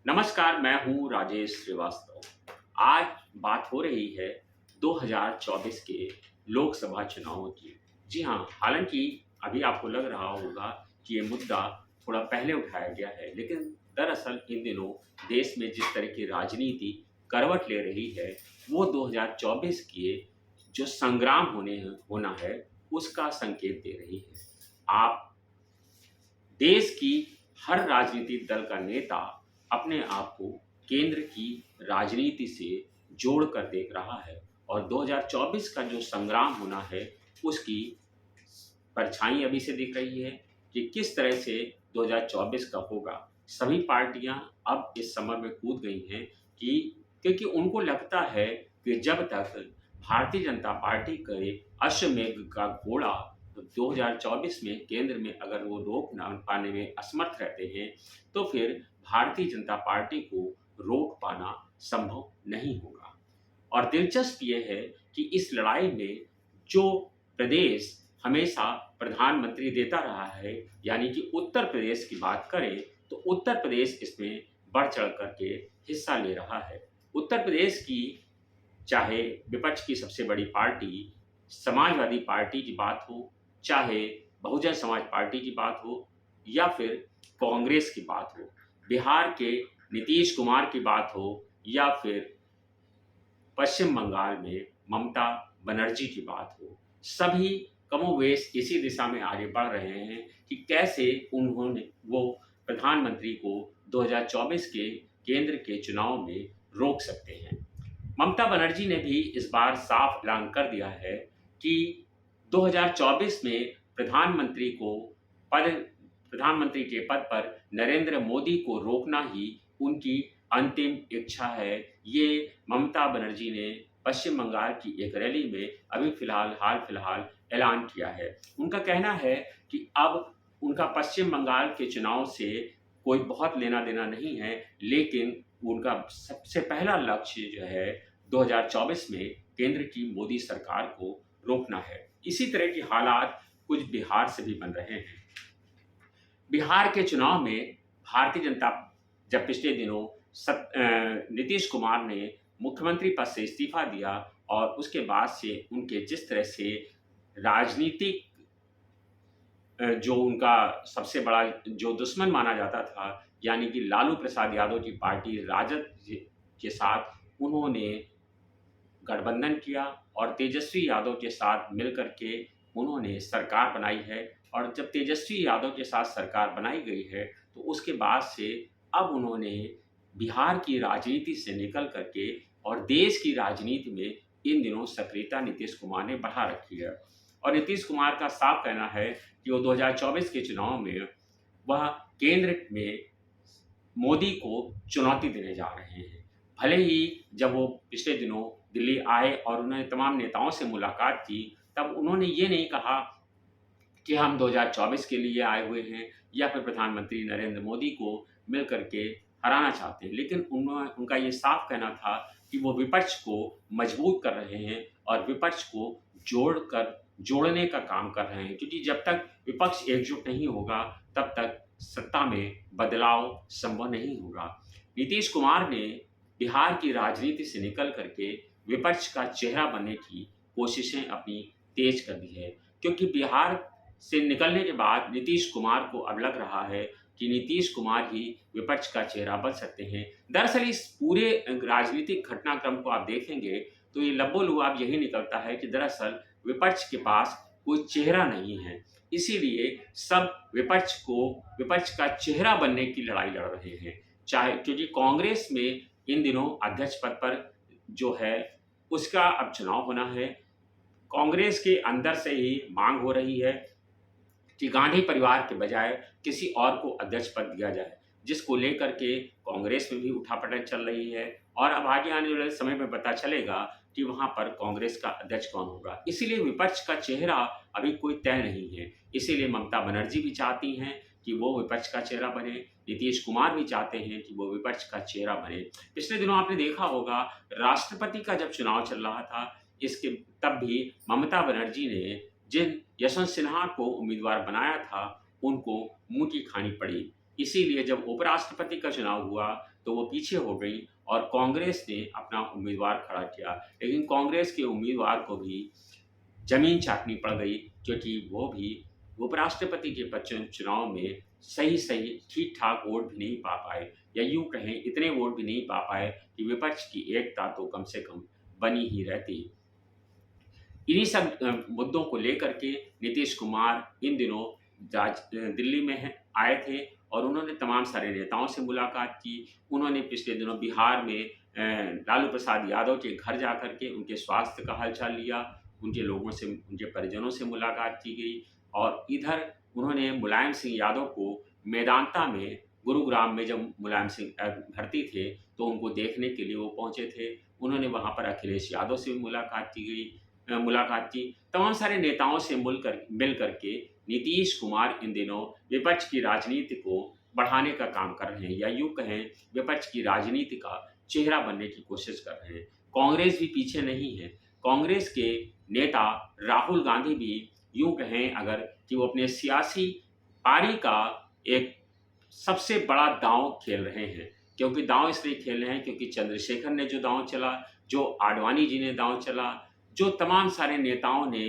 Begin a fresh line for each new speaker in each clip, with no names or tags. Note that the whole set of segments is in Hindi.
नमस्कार, मैं हूँ राजेश श्रीवास्तव। आज बात हो रही है 2024 के लोकसभा चुनावों की। जी हाँ, हालाँकि अभी आपको लग रहा होगा कि ये मुद्दा थोड़ा पहले उठाया गया है, लेकिन दरअसल इन दिनों देश में जिस तरह की राजनीति करवट ले रही है, वो 2024 के जो संग्राम होना है, उसका संकेत दे रही है। आप देश की हर राजनीतिक दल का नेता अपने आप को केंद्र की राजनीति से जोड़कर देख रहा है और 2024 का जो संग्राम होना है उसकी परछाई अभी से दिख रही है कि किस तरह से 2024 का होगा। सभी पार्टियां अब इस समर में कूद गई हैं कि क्योंकि उनको लगता है कि जब तक भारतीय जनता पार्टी के अश्वमेध का घोड़ा तो 2024 में केंद्र में अगर वो रोक ना पाने में असमर्थ रहते हैं, तो फिर भारतीय जनता पार्टी को रोक पाना संभव नहीं होगा। और दिलचस्प ये है कि इस लड़ाई में जो प्रदेश हमेशा प्रधानमंत्री देता रहा है, यानी कि उत्तर प्रदेश की बात करें, तो उत्तर प्रदेश इसमें बढ़ चढ़ करके हिस्सा ले रहा है। उत्तर प्रदेश की चाहे विपक्ष की सबसे बड़ी पार्टी समाजवादी पार्टी की बात हो, चाहे बहुजन समाज पार्टी की बात हो या फिर कांग्रेस की बात हो, बिहार के नीतीश कुमार की बात हो या फिर पश्चिम बंगाल में ममता बनर्जी की बात हो, सभी कमोवेश इसी दिशा में आगे बढ़ रहे हैं कि कैसे वो प्रधानमंत्री को 2024 के केंद्र के चुनाव में रोक सकते हैं। ममता बनर्जी ने भी इस बार साफ ऐलान कर दिया है कि 2024 में पद प्रधानमंत्री के पद पर नरेंद्र मोदी को रोकना ही उनकी अंतिम इच्छा है। ये ममता बनर्जी ने पश्चिम बंगाल की एक रैली में अभी हाल फिलहाल ऐलान किया है। उनका कहना है कि अब उनका पश्चिम बंगाल के चुनाव से कोई बहुत लेना देना नहीं है, लेकिन उनका सबसे पहला लक्ष्य जो है 2024 में केंद्र की मोदी सरकार को रोकना है। इसी तरह के हालात कुछ बिहार से भी बन रहे हैं। बिहार के चुनाव में भारतीय जनता जब पिछले दिनों नीतीश कुमार ने मुख्यमंत्री पद से इस्तीफा दिया और उसके बाद से उनके जिस तरह से राजनीतिक जो उनका सबसे बड़ा जो दुश्मन माना जाता था, यानी कि लालू प्रसाद यादव की पार्टी राजद के साथ उन्होंने गठबंधन किया और तेजस्वी यादव के साथ मिलकर के उन्होंने सरकार बनाई है। और जब तेजस्वी यादव के साथ सरकार बनाई गई है, तो उसके बाद से अब उन्होंने बिहार की राजनीति से निकल करके और देश की राजनीति में इन दिनों सक्रियता नीतीश कुमार ने बढ़ा रखी है। और नीतीश कुमार का साफ कहना है कि वो 2024 के चुनाव में वह केंद्र में मोदी को चुनौती देने जा रहे हैं। भले ही जब वो पिछले दिनों दिल्ली आए और उन्होंने तमाम नेताओं से मुलाकात की, तब उन्होंने ये नहीं कहा कि हम 2024 के लिए आए हुए हैं या फिर प्रधानमंत्री नरेंद्र मोदी को मिल करके हराना चाहते हैं, लेकिन उनका ये साफ कहना था कि वो विपक्ष को मजबूत कर रहे हैं और विपक्ष को जोड़ने का काम कर रहे हैं, क्योंकि जब तक विपक्ष एकजुट नहीं होगा तब तक सत्ता में बदलाव संभव नहीं होगा। नीतीश कुमार ने बिहार की राजनीति से निकल करके विपक्ष का चेहरा बनने की कोशिशें अपनी तेज कर दी है, क्योंकि बिहार से निकलने के बाद नीतीश कुमार को अब लग रहा है कि नीतीश कुमार ही विपक्ष का चेहरा बन सकते हैं। दरअसल इस पूरे राजनीतिक घटनाक्रम को आप देखेंगे तो ये लबो-लुआब यही निकलता है कि दरअसल विपक्ष के पास कोई चेहरा नहीं है। इसीलिए सब विपक्ष का चेहरा बनने की लड़ाई लड़ रहे हैं। चाहे क्योंकि कांग्रेस में इन दिनों अध्यक्ष पद पर जो है उसका अब चुनाव होना है। कांग्रेस के अंदर से ही मांग हो रही है कि गांधी परिवार के बजाय किसी और को अध्यक्ष पद दिया जाए, जिसको लेकर के कांग्रेस में भी उठापटक चल रही है और अब आगे आने वाले समय में पता चलेगा कि वहां पर कांग्रेस का अध्यक्ष कौन होगा। इसीलिए विपक्ष का चेहरा अभी कोई तय नहीं है। इसीलिए ममता बनर्जी भी चाहती हैं कि वो विपक्ष का चेहरा बने, नीतीश कुमार भी चाहते हैं कि वो विपक्ष का चेहरा बने। पिछले दिनों आपने देखा होगा राष्ट्रपति का जब चुनाव चल रहा था, इसके तब भी ममता बनर्जी ने जिन यशवंत सिन्हा को उम्मीदवार बनाया था, उनको मुँह की खानी पड़ी। इसीलिए जब उपराष्ट्रपति का चुनाव हुआ तो वो पीछे हो गई और कांग्रेस ने अपना उम्मीदवार खड़ा किया, लेकिन कांग्रेस के उम्मीदवार को भी जमीन चाटनी पड़ गई, क्योंकि वो भी उपराष्ट्रपति के चुनाव में सही ठीक ठाक वोट भी नहीं पा पाए, या यूं कहें इतने वोट भी नहीं पा पाए कि विपक्ष की एकता तो कम से कम बनी ही रहती। इन्हीं सब मुद्दों को लेकर के नीतीश कुमार इन दिनों दिल्ली में आए थे और उन्होंने तमाम सारे नेताओं से मुलाकात की। उन्होंने पिछले दिनों बिहार में लालू प्रसाद यादव के घर जा कर के उनके स्वास्थ्य का हालचाल लिया, उनके लोगों से, उनके परिजनों से मुलाकात की गई और इधर उन्होंने मुलायम सिंह यादव को मेदांता में, गुरुग्राम में जब मुलायम सिंह भर्ती थे तो उनको देखने के लिए वो पहुंचे थे। उन्होंने वहां पर अखिलेश यादव से भी मुलाकात की। तमाम सारे नेताओं से मिल करके नीतीश कुमार इन दिनों विपक्ष की राजनीति को बढ़ाने का काम कर रहे हैं, या यूं कहें विपक्ष की राजनीति का चेहरा बनने की कोशिश कर रहे हैं। कांग्रेस भी पीछे नहीं है। कांग्रेस के नेता राहुल गांधी भी यूं कहें अगर कि वो अपने सियासी पारी का एक सबसे बड़ा दांव खेल रहे हैं। क्योंकि दांव इसलिए खेल रहे हैं क्योंकि चंद्रशेखर ने जो दांव चला, जो आडवाणी जी ने दांव चला, जो तमाम सारे नेताओं ने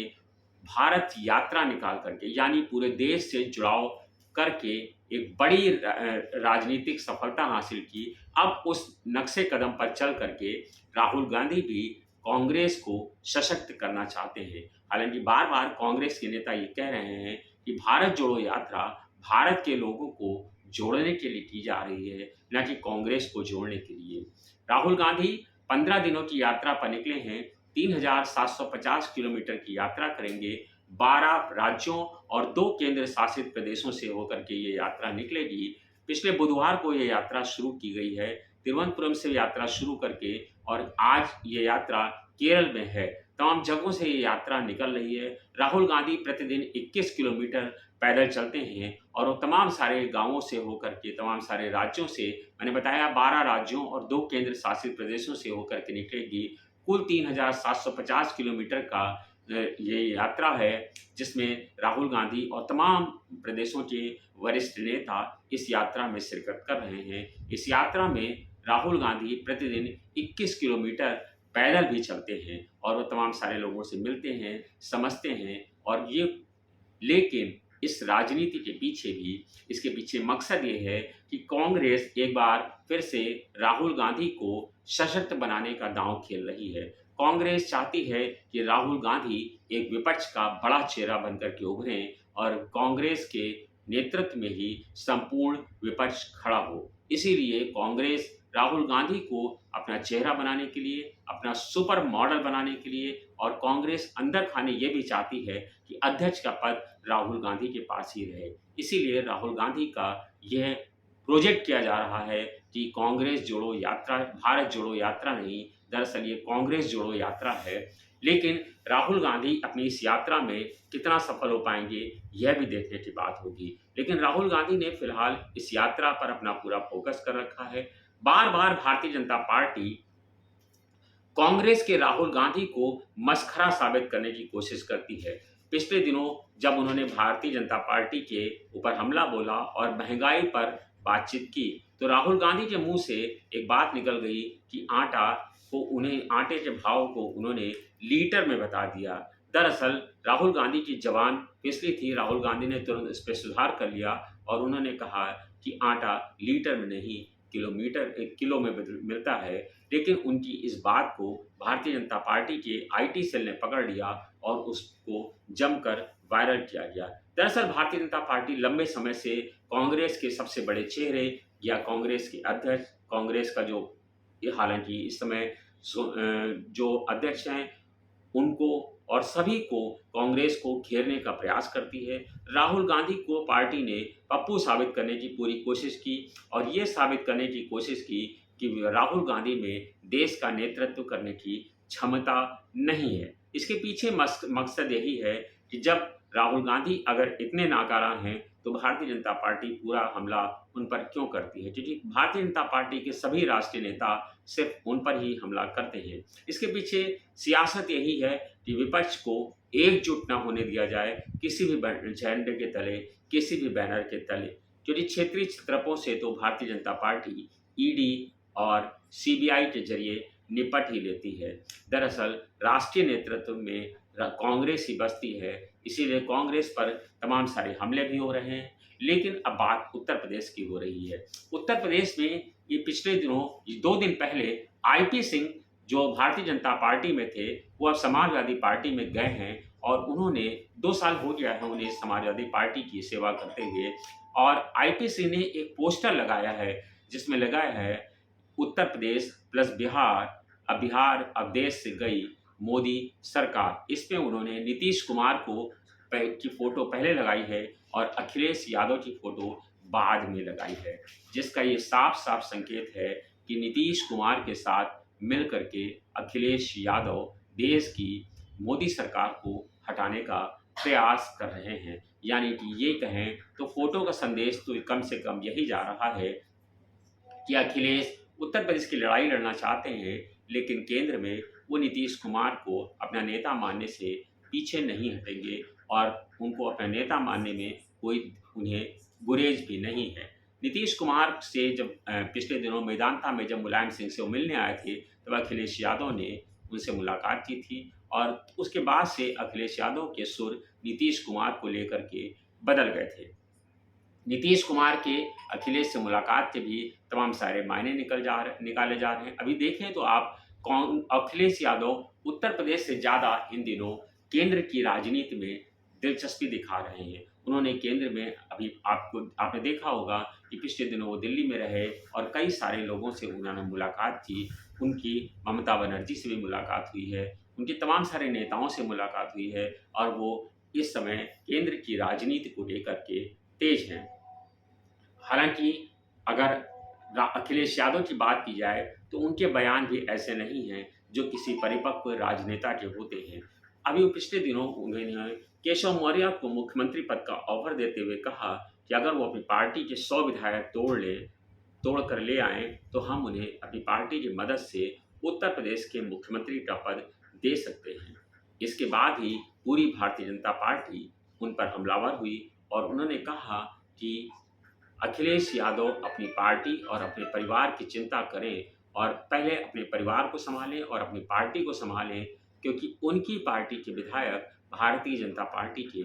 भारत यात्रा निकाल करके, यानी पूरे देश से जुड़ाव करके एक बड़ी राजनीतिक सफलता हासिल की, अब उस नक्शे कदम पर चल करके राहुल गांधी भी कांग्रेस को सशक्त करना चाहते हैं। हालांकि बार बार कांग्रेस के नेता ये कह रहे हैं कि भारत जोड़ो यात्रा भारत के लोगों को जोड़ने के लिए की जा रही है, न कि कांग्रेस को जोड़ने के लिए। राहुल गांधी 15 दिनों की यात्रा पर निकले हैं। 3,750 किलोमीटर की यात्रा करेंगे। 12 राज्यों और 2 केंद्र शासित प्रदेशों से होकर के ये यात्रा निकलेगी। पिछले बुधवार को ये यात्रा शुरू की गई है, तिरुवनंतपुरम से यात्रा शुरू करके, और आज ये यात्रा केरल में है। तमाम जगहों से ये यात्रा निकल रही है। राहुल गांधी प्रतिदिन 21 किलोमीटर पैदल चलते हैं और वो तमाम सारे गांवों से होकर के, तमाम सारे राज्यों से, मैंने बताया 12 राज्यों और 2 केंद्र शासित प्रदेशों से होकर के निकलेगी। कुल 3,750 किलोमीटर का ये यात्रा है, जिसमें राहुल गांधी और तमाम प्रदेशों के वरिष्ठ नेता इस यात्रा में शिरकत कर रहे हैं। इस यात्रा में राहुल गांधी प्रतिदिन 21 किलोमीटर पैदल भी चलते हैं और वो तमाम सारे लोगों से मिलते हैं, समझते हैं। और ये, लेकिन इस राजनीति के पीछे भी, इसके पीछे मकसद ये है कि कांग्रेस एक बार फिर से राहुल गांधी को सशक्त बनाने का दांव खेल रही है। कांग्रेस चाहती है कि राहुल गांधी एक विपक्ष का बड़ा चेहरा बनकर के उभरें और कांग्रेस के नेतृत्व में ही संपूर्ण विपक्ष खड़ा हो। इसीलिए कांग्रेस राहुल गांधी को अपना चेहरा बनाने के लिए, अपना सुपर मॉडल बनाने के लिए, और कांग्रेस अंदर खाने ये भी चाहती है कि अध्यक्ष का पद राहुल गांधी के पास ही रहे। इसीलिए राहुल गांधी का यह प्रोजेक्ट किया जा रहा है कि कांग्रेस जोड़ो यात्रा, भारत जोड़ो यात्रा नहीं, दरअसल ये कांग्रेस जोड़ो यात्रा है। लेकिन राहुल गांधी अपनी इस यात्रा में कितना सफल हो पाएंगे, यह भी देखने की बात होगी। लेकिन राहुल गांधी ने फिलहाल इस यात्रा पर अपना पूरा फोकस कर रखा है। बार बार भारतीय जनता पार्टी कांग्रेस के राहुल गांधी को मसखरा साबित करने की कोशिश करती है। पिछले दिनों जब उन्होंने भारतीय जनता पार्टी के ऊपर हमला बोला और महंगाई पर बातचीत की, तो राहुल गांधी के मुंह से एक बात निकल गई कि आटे के भाव को उन्होंने लीटर में बता दिया। दरअसल राहुल गांधी की जबान फिसली थी। राहुल गांधी ने तुरंत इस पर सुधार कर लिया और उन्होंने कहा कि आटा लीटर में नहीं, किलो में मिलता है। लेकिन उनकी इस बात को भारतीय जनता पार्टी के आईटी सेल ने पकड़ लिया और उसको जमकर वायरल किया गया। दरअसल भारतीय जनता पार्टी लंबे समय से कांग्रेस के सबसे बड़े चेहरे या कांग्रेस के अध्यक्ष, कांग्रेस का जो, हालांकि इस समय जो अध्यक्ष हैं, उनको और सभी को, कांग्रेस को घेरने का प्रयास करती है। राहुल गांधी को पार्टी ने पप्पू साबित करने की पूरी कोशिश की और ये साबित करने की कोशिश की कि राहुल गांधी में देश का नेतृत्व करने की क्षमता नहीं है। इसके पीछे मकसद यही है कि जब राहुल गांधी अगर इतने नाकारा हैं तो भारतीय जनता पार्टी पूरा हमला उन पर क्यों करती है, क्योंकि भारतीय जनता पार्टी के सभी राष्ट्रीय नेता सिर्फ उन पर ही हमला करते हैं। इसके पीछे सियासत यही है कि विपक्ष को एकजुट न होने दिया जाए किसी भी झंडे के तले, किसी भी बैनर के तले, क्योंकि क्षेत्रीय चित्रपों से तो भारतीय जनता पार्टी ईडी और सीबीआई के जरिए निपट ही लेती है। दरअसल राष्ट्रीय नेतृत्व में कांग्रेस ही बसती है, इसीलिए कांग्रेस पर तमाम सारे हमले भी हो रहे हैं। लेकिन अब बात उत्तर प्रदेश की हो रही है। उत्तर प्रदेश में ये पिछले दिनों 2 दिन पहले आईपी सिंह जो भारतीय जनता पार्टी में थे, वो अब समाजवादी पार्टी में गए हैं और उन्होंने 2 साल हो गया है उन्हें समाजवादी पार्टी की सेवा करते हुए। और आईपी सिंह ने एक पोस्टर लगाया है जिसमें लगाया है उत्तर प्रदेश प्लस बिहार, अब बिहार अब देश से गई मोदी सरकार। इसमें उन्होंने नीतीश कुमार की फोटो पहले लगाई है और अखिलेश यादव की फोटो बाद में लगाई है, जिसका ये साफ साफ संकेत है कि नीतीश कुमार के साथ मिल करके अखिलेश यादव देश की मोदी सरकार को हटाने का प्रयास कर रहे हैं। यानी कि ये कहें तो फोटो का संदेश तो कम से कम यही जा रहा है कि अखिलेश उत्तर प्रदेश की लड़ाई लड़ना चाहते हैं, लेकिन केंद्र में वो नीतीश कुमार को अपना नेता मानने से पीछे नहीं हटेंगे और उनको अपना नेता मानने में कोई उन्हें गुरेज भी नहीं है। नीतीश कुमार से जब पिछले दिनों मेदांता में जब मुलायम सिंह से वो मिलने आए थे, तब अखिलेश यादव ने उनसे मुलाकात की थी और उसके बाद से अखिलेश यादव के सुर नीतीश कुमार को लेकर के बदल गए थे। नीतीश कुमार के अखिलेश से मुलाकात के भी तमाम सारे मायने निकाले जा रहे हैं। अभी देखें तो आप अखिलेश यादव उत्तर प्रदेश से ज़्यादा इन दिनों केंद्र की राजनीति में दिलचस्पी दिखा रहे हैं। उन्होंने केंद्र में अभी आपने देखा होगा कि पिछले दिनों वो दिल्ली में रहे और कई सारे लोगों से उन्होंने मुलाकात की। उनकी ममता बनर्जी से भी मुलाकात हुई है, उनके तमाम सारे नेताओं से मुलाकात हुई है और वो इस समय केंद्र की राजनीति को लेकर के तेज हैं। हालांकि अगर अखिलेश यादव की बात की जाए तो उनके बयान भी ऐसे नहीं हैं जो किसी परिपक्व राजनेता के होते हैं। अभी वो पिछले दिनों उन्होंने केशव मौर्य को मुख्यमंत्री पद का ऑफर देते हुए कहा कि अगर वो अपनी पार्टी के 100 विधायक तोड़ कर ले आएँ तो हम उन्हें अपनी पार्टी की मदद से उत्तर प्रदेश के मुख्यमंत्री का पद दे सकते हैं। इसके बाद ही पूरी भारतीय जनता पार्टी उन पर हमलावर हुई और उन्होंने कहा कि अखिलेश यादव अपनी पार्टी और अपने परिवार की चिंता करें और पहले अपने परिवार को संभालें और अपनी पार्टी को संभालें, क्योंकि उनकी पार्टी के विधायक भारतीय जनता पार्टी के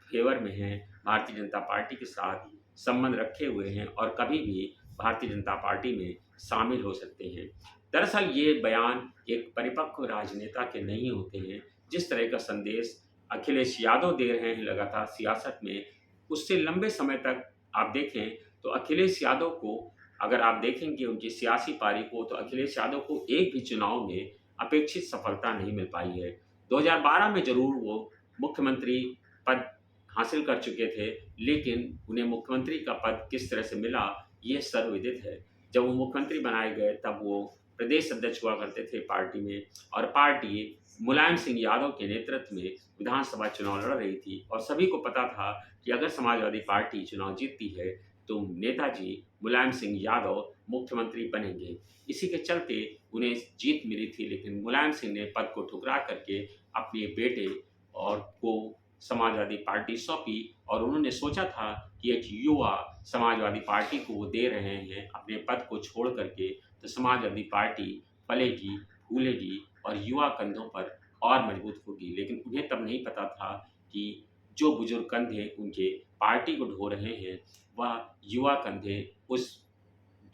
फेवर में हैं, भारतीय जनता पार्टी के साथ संबंध रखे हुए हैं और कभी भी भारतीय जनता पार्टी में शामिल हो सकते हैं। दरअसल ये बयान एक परिपक्व राजनेता के नहीं होते हैं। जिस तरह का संदेश अखिलेश यादव दे रहे हैं लगातार सियासत में, उससे लंबे समय तक आप देखें तो अखिलेश यादव को अगर आप देखेंगे उनकी सियासी पारी को, तो अखिलेश यादव को एक भी चुनाव में अपेक्षित सफलता नहीं मिल पाई है। 2012 में ज़रूर वो मुख्यमंत्री पद हासिल कर चुके थे, लेकिन उन्हें मुख्यमंत्री का पद किस तरह से मिला ये सर्वविदित है। जब वो मुख्यमंत्री बनाए गए तब वो प्रदेश अध्यक्ष हुआ करते थे पार्टी में और पार्टी मुलायम सिंह यादव के नेतृत्व में विधानसभा चुनाव लड़ रही थी और सभी को पता था कि अगर समाजवादी पार्टी चुनाव जीतती है तो नेताजी मुलायम सिंह यादव मुख्यमंत्री बनेंगे। इसी के चलते उन्हें जीत मिली थी, लेकिन मुलायम सिंह ने पद को ठुकरा करके अपने बेटे और को समाजवादी पार्टी सौंपी और उन्होंने सोचा था कि एक युवा समाजवादी पार्टी को वो दे रहे हैं अपने पद को छोड़ करके, तो समाजवादी पार्टी पलेगी, फूलेगी और युवा कंधों पर और मजबूत होगी। लेकिन उन्हें तब नहीं पता था कि जो बुजुर्ग कंधे उनके पार्टी को ढो रहे हैं, वह युवा कंधे उस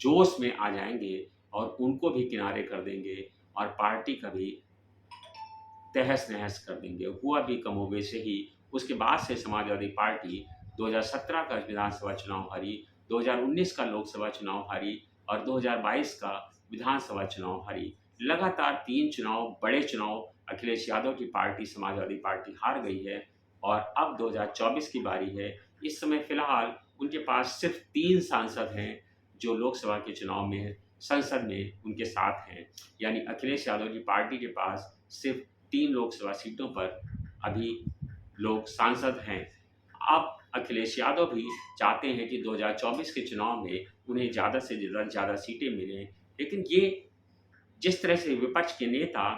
जोश में आ जाएंगे और उनको भी किनारे कर देंगे और पार्टी का भी तहस-नहस कर देंगे। हुआ भी कमोबेश ही। उसके बाद से समाजवादी पार्टी 2017 का विधानसभा चुनाव हारी, 2019 का लोकसभा चुनाव हारी और 2022 का विधानसभा चुनाव हारी। लगातार 3 चुनाव, बड़े चुनाव अखिलेश यादव की पार्टी समाजवादी पार्टी हार गई है और अब 2024 की बारी है। इस समय फिलहाल उनके पास सिर्फ 3 सांसद हैं जो लोकसभा के चुनाव में संसद में उनके साथ हैं। यानी अखिलेश यादव की पार्टी के पास सिर्फ 3 लोकसभा सीटों पर अभी लोग सांसद हैं। अब अखिलेश यादव भी चाहते हैं कि 2024 के चुनाव में उन्हें ज़्यादा से ज़्यादा सीटें मिलें, लेकिन ये जिस तरह से विपक्ष के नेता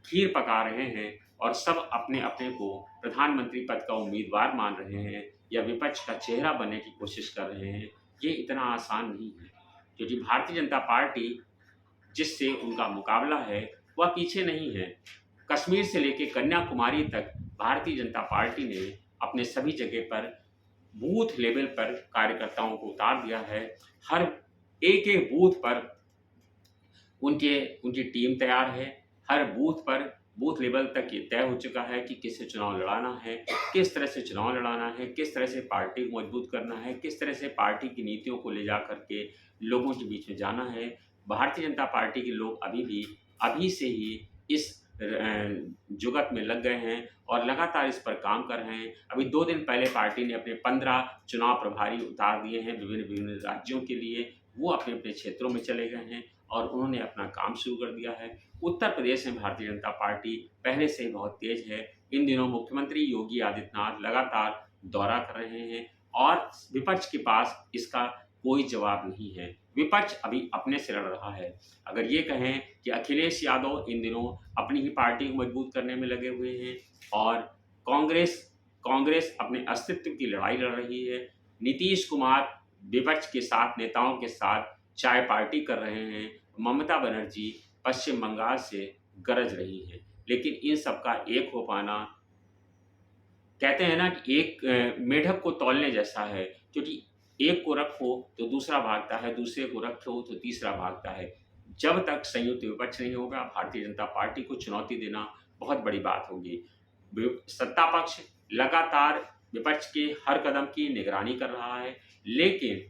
खीर पका रहे हैं और सब अपने अपने को प्रधानमंत्री पद का उम्मीदवार मान रहे हैं या विपक्ष का चेहरा बनने की कोशिश कर रहे हैं, ये इतना आसान नहीं है, क्योंकि भारतीय जनता पार्टी जिससे उनका मुकाबला है वह पीछे नहीं है। कश्मीर से लेकर कन्याकुमारी तक भारतीय जनता पार्टी ने अपने सभी जगह पर बूथ लेवल पर कार्यकर्ताओं को उतार दिया है। हर एक-एक बूथ पर उनके उनकी टीम तैयार है। हर बूथ पर बूथ लेवल तक ये तय हो चुका है कि किससे चुनाव लड़ाना है, किस तरह से चुनाव लड़ाना है, किस तरह से पार्टी को मजबूत करना है, किस तरह से पार्टी की नीतियों को ले जा कर के लोगों के बीच में जाना है। भारतीय जनता पार्टी के लोग अभी से ही इस जुगत में लग गए हैं और लगातार इस पर काम कर रहे हैं। अभी 2 दिन पहले पार्टी ने अपने 15 चुनाव प्रभारी उतार दिए हैं विभिन्न-विभिन्न राज्यों के लिए। वो अपने-अपने क्षेत्रों में चले गए हैं और उन्होंने अपना काम शुरू कर दिया है। उत्तर प्रदेश में भारतीय जनता पार्टी पहले से ही बहुत तेज है। इन दिनों मुख्यमंत्री योगी आदित्यनाथ लगातार दौरा कर रहे हैं और विपक्ष के पास इसका कोई जवाब नहीं है। विपक्ष अभी अपने से लड़ रहा है। अगर ये कहें कि अखिलेश यादव इन दिनों अपनी ही पार्टी को मजबूत करने में लगे हुए हैं और कांग्रेस कांग्रेस अपने अस्तित्व की लड़ाई लड़ रही है। नीतीश कुमार विपक्ष के साथ नेताओं के साथ चाय पार्टी कर रहे हैं। ममता बनर्जी पश्चिम बंगाल से गरज रही हैं। लेकिन इन सब का एक हो पाना, कहते हैं ना कि एक मेढक को तौलने जैसा है, क्योंकि एक को रखो तो दूसरा भागता है, दूसरे को रखो तो तीसरा भागता है। जब तक संयुक्त विपक्ष नहीं होगा, भारतीय जनता पार्टी को चुनौती देना बहुत बड़ी बात होगी। सत्ता पक्ष लगातार विपक्ष के हर कदम की निगरानी कर रहा है, लेकिन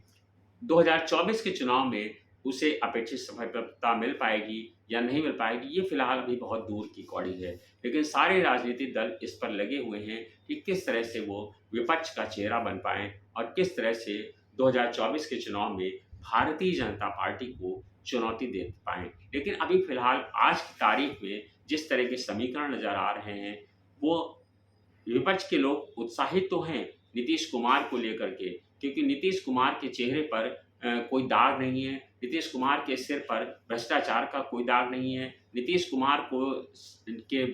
2024 के चुनाव में उसे अपेक्षित सफलता मिल पाएगी या नहीं मिल पाएगी, ये फिलहाल अभी बहुत दूर की कौड़ी है। लेकिन सारे राजनीतिक दल इस पर लगे हुए हैं कि किस तरह से वो विपक्ष का चेहरा बन पाएँ और किस तरह से 2024 के चुनाव में भारतीय जनता पार्टी को चुनौती दे पाएँ। लेकिन अभी फिलहाल आज की तारीख में जिस तरह के समीकरण नज़र आ रहे हैं, वो विपक्ष के लोग उत्साहित तो हैं नीतीश कुमार को लेकर के, क्योंकि नीतीश कुमार के चेहरे पर कोई दाग नहीं है, नीतीश कुमार के सिर पर भ्रष्टाचार का कोई दाग नहीं है, नीतीश कुमार को के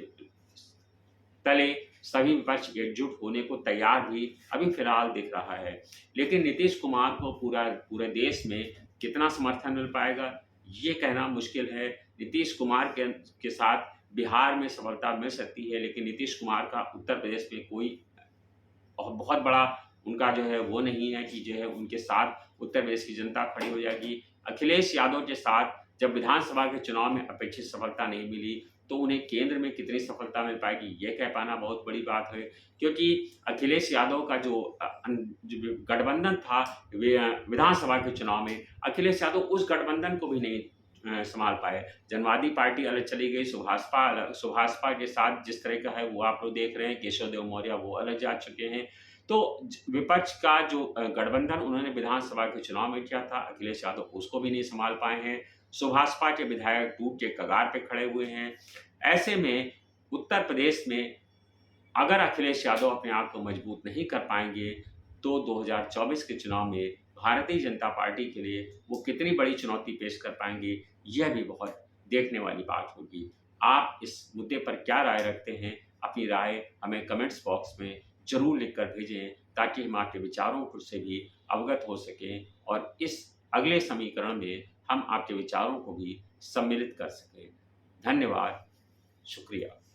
तले सभी विपक्ष एकजुट होने को तैयार भी अभी फिलहाल दिख रहा है। लेकिन नीतीश कुमार को पूरे देश में कितना समर्थन मिल पाएगा, ये कहना मुश्किल है। नीतीश कुमार के साथ बिहार में सफलता मिल सकती है, लेकिन नीतीश कुमार का उत्तर प्रदेश में कोई बहुत बड़ा उनका जो है वो नहीं है कि जो है उनके साथ उत्तर प्रदेश की जनता खड़ी हो जाएगी। अखिलेश यादव के साथ जब विधानसभा के चुनाव में अपेक्षित सफलता नहीं मिली, तो उन्हें केंद्र में कितनी सफलता मिल पाएगी, ये कह पाना बहुत बड़ी बात है। क्योंकि अखिलेश यादव का जो गठबंधन था विधानसभा के चुनाव में, अखिलेश यादव उस गठबंधन को भी नहीं संभाल पाए। जनवादी पार्टी अलग चली गई, सुभाषपा के साथ जिस तरह का है वो आप लोग देख रहे हैं, केशव देव मौर्य वो अलग जा चुके हैं। तो विपक्ष का जो गठबंधन उन्होंने विधानसभा के चुनाव में किया था, अखिलेश यादव उसको भी नहीं संभाल पाए हैं। सुभाषपा के विधायक टूट के कगार पे खड़े हुए हैं। ऐसे में उत्तर प्रदेश में अगर अखिलेश यादव अपने आप को मजबूत नहीं कर पाएंगे, तो 2024 के चुनाव में भारतीय जनता पार्टी के लिए वो कितनी बड़ी चुनौती पेश कर पाएंगे, यह भी बहुत देखने वाली बात होगी। आप इस मुद्दे पर क्या राय रखते हैं? अपनी राय हमें कमेंट्स बॉक्स में ज़रूर लिख कर भेजें, ताकि हम आपके विचारों से भी अवगत हो सकें और इस अगले समीकरण में हम आपके विचारों को भी सम्मिलित कर सकें। धन्यवाद, शुक्रिया।